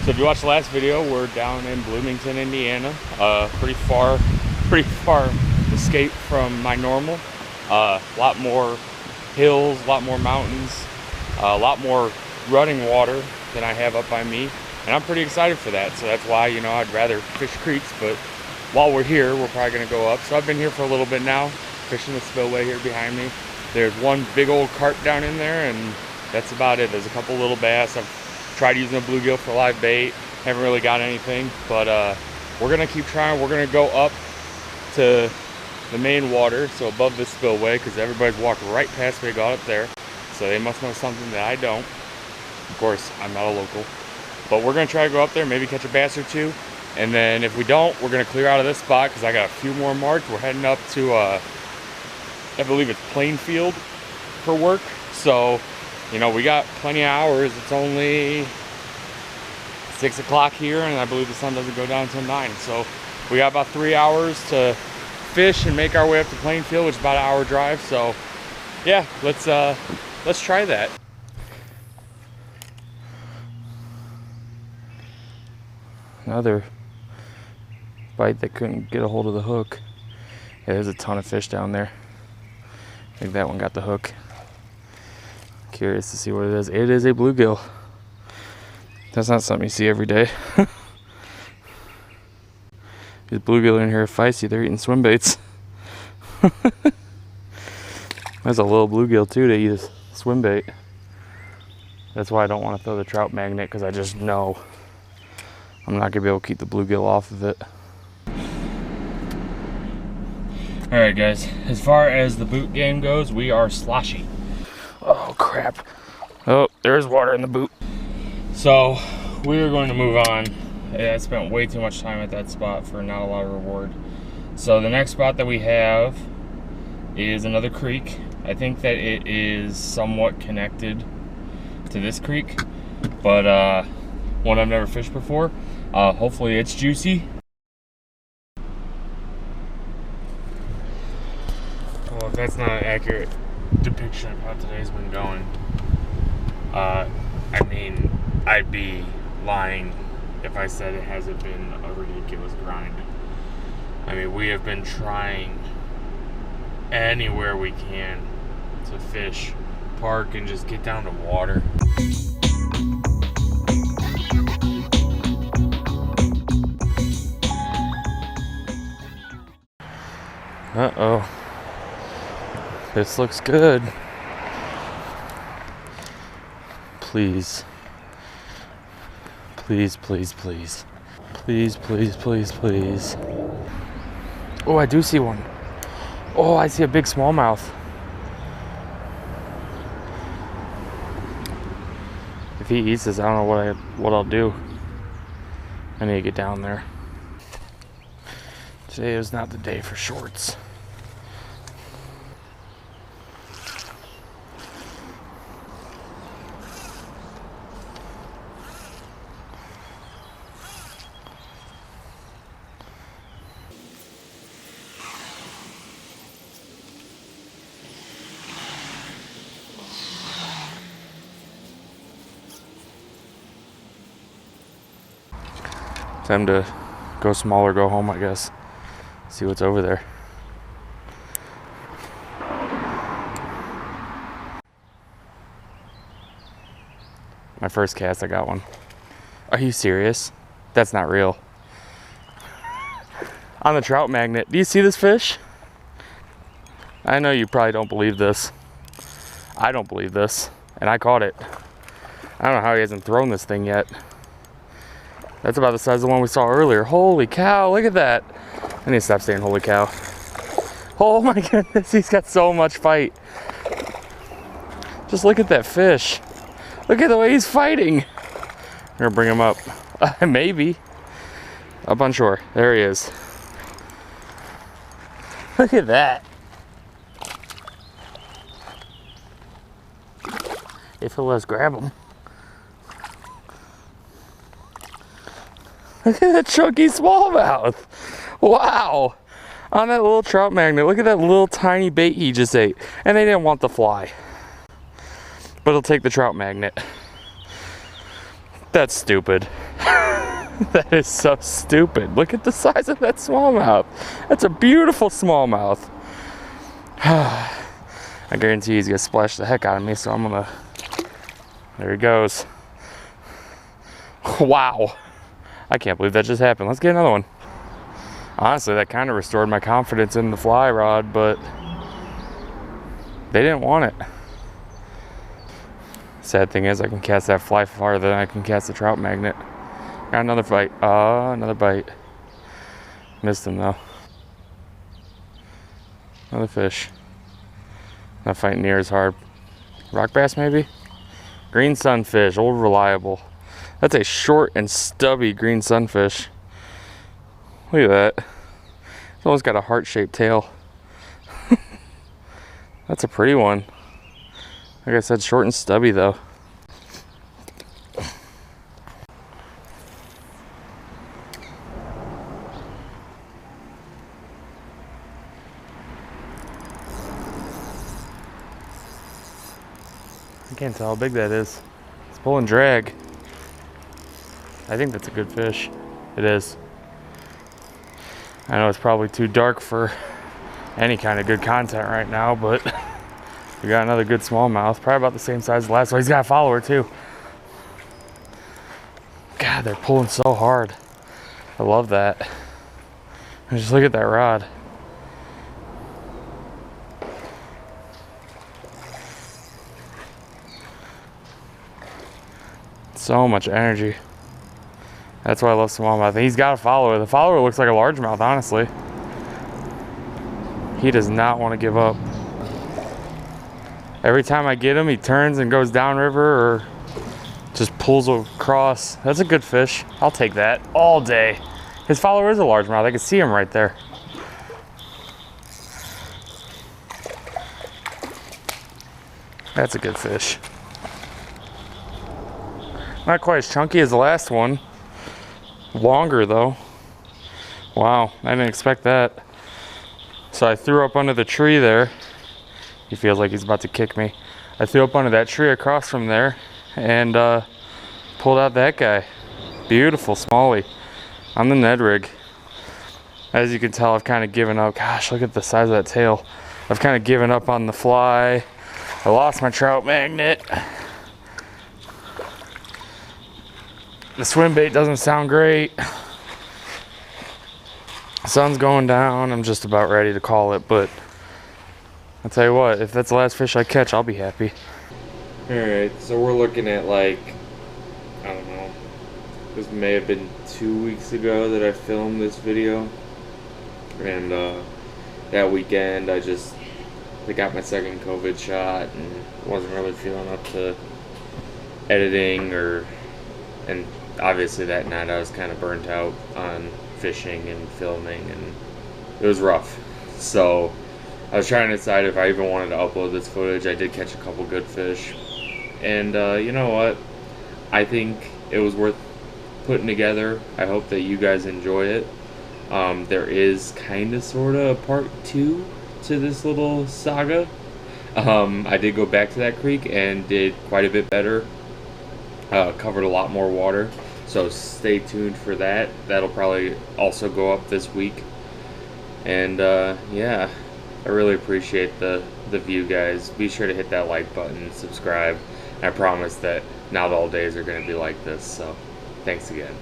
So if you watched the last video, we're down in Bloomington, Indiana. Pretty far escape from my normal. A lot more hills, a lot more mountains, a lot more running water than I have up by me. And I'm pretty excited for that. So that's why, you know, I'd rather fish creeks, but while we're here, we're probably gonna go up. So I've been here for a little bit now, fishing the spillway here behind me. There's one big old carp down in there, and that's about it. There's a couple little bass. I've tried using a bluegill for live bait. Haven't really got anything, but we're gonna keep trying. We're gonna go up to the main water, so above this spillway, because everybody's walked right past me, got up there. So they must know something that I don't. Of course, I'm not a local. But we're gonna try to go up there, maybe catch a bass or two. And then if we don't, we're gonna clear out of this spot because I got a few more marked. We're heading up to, I believe it's Plainfield for work. So, you know, we got plenty of hours. It's only 6 o'clock here, and I believe the sun doesn't go down until 9. So we got about 3 hours to fish and make our way up to Plainfield, which is about an hour drive. So yeah, let's try that. Another bite that couldn't get a hold of the hook. Yeah, there's a ton of fish down there. I think that one got the hook. Curious to see what it is. It is a bluegill. That's not something you see every day. These bluegill in here are feisty. They're eating swim baits. There's a little bluegill too to eat a swim bait. That's why I don't want to throw the trout magnet, because I just know I'm not gonna be able to keep the bluegill off of it. Alright guys, as far as the boot game goes, we are sloshy. Oh crap. Oh, there's water in the boot. So we're going to move on. I spent way too much time at that spot for not a lot of reward. So the next spot that we have is another creek. I think that it is somewhat connected to this creek, but one I've never fished before. Hopefully it's juicy. Well, if that's not an accurate depiction of how today's been going, I mean, I'd be lying if I said it hasn't been a ridiculous grind. I mean, we have been trying anywhere we can to fish, park, and just get down to water. Uh-oh. This looks good. Please. Please, please, please. Please, please, please, please. Oh, I do see one. Oh, I see a big smallmouth. If he eats this, I don't know what I'll do. I need to get down there. Today is not the day for shorts. Time to go small or go home, I guess. See what's over there. My first cast, I got one. Are you serious? That's not real. On the trout magnet. Do you see this fish? I know you probably don't believe this. I don't believe this. And I caught it. I don't know how he hasn't thrown this thing yet. That's about the size of the one we saw earlier. Holy cow, look at that. I need to stop saying holy cow. Oh my goodness, he's got so much fight. Just look at that fish. Look at the way he's fighting. I'm gonna bring him up. Maybe. Up on shore. There he is. Look at that. If he'll let us grab him. Look at that chunky smallmouth. Wow. On that little trout magnet. Look at that little tiny bait he just ate. And they didn't want the fly. But he'll take the trout magnet. That's stupid. That is so stupid. Look at the size of that smallmouth. That's a beautiful smallmouth. I guarantee he's gonna splash the heck out of me, so I'm gonna... There he goes. Wow. I can't believe that just happened. Let's get another one. Honestly, that kind of restored my confidence in the fly rod, but they didn't want it. Sad thing is, I can cast that fly farther than I can cast the trout magnet. Got another bite. Another bite. Missed him though. Another fish. Not fighting near as hard. Rock bass maybe? Green sunfish, old reliable. That's a short and stubby green sunfish. Look at that. It's almost got a heart-shaped tail. That's a pretty one. Like I said, short and stubby though. I can't tell how big that is. It's pulling drag. I think that's a good fish. It is. I know it's probably too dark for any kind of good content right now, but we got another good smallmouth. Probably about the same size as the last one. He's got a follower too. God, they're pulling so hard. I love that. And just look at that rod. So much energy. That's why I love smallmouth. He's got a follower. The follower looks like a largemouth, honestly. He does not want to give up. Every time I get him, he turns and goes downriver or just pulls across. That's a good fish. I'll take that all day. His follower is a largemouth. I can see him right there. That's a good fish. Not quite as chunky as the last one. Longer though. Wow, I didn't expect that. So I threw up under the tree there. He feels like he's about to kick me. I threw up under that tree across from there and pulled out that guy. Beautiful smallie on the Ned rig. As you can tell, I've kind of given up. Gosh, look at the size of that tail. I've kind of given up on the fly. I lost my trout magnet. The swim bait doesn't sound great. Sun's going down. I'm just about ready to call it, but I'll tell you what, if that's the last fish I catch, I'll be happy. Alright, so we're looking at like, I don't know, this may have been 2 weeks ago that I filmed this video. And that weekend I got my second COVID shot and wasn't really feeling up to editing and obviously that night I was kind of burnt out on fishing and filming and it was rough. So I was trying to decide if I even wanted to upload this footage. I did catch a couple good fish and you know what, I think it was worth putting together. I hope that you guys enjoy it. There is kind of sort of a part 2 to this little saga. I did go back to that creek and did quite a bit better. Covered a lot more water, so stay tuned for that. That'll probably also go up this week. And yeah, I really appreciate the view, guys. Be sure to hit that like button, subscribe. I promise that not all days are going to be like this, so thanks again.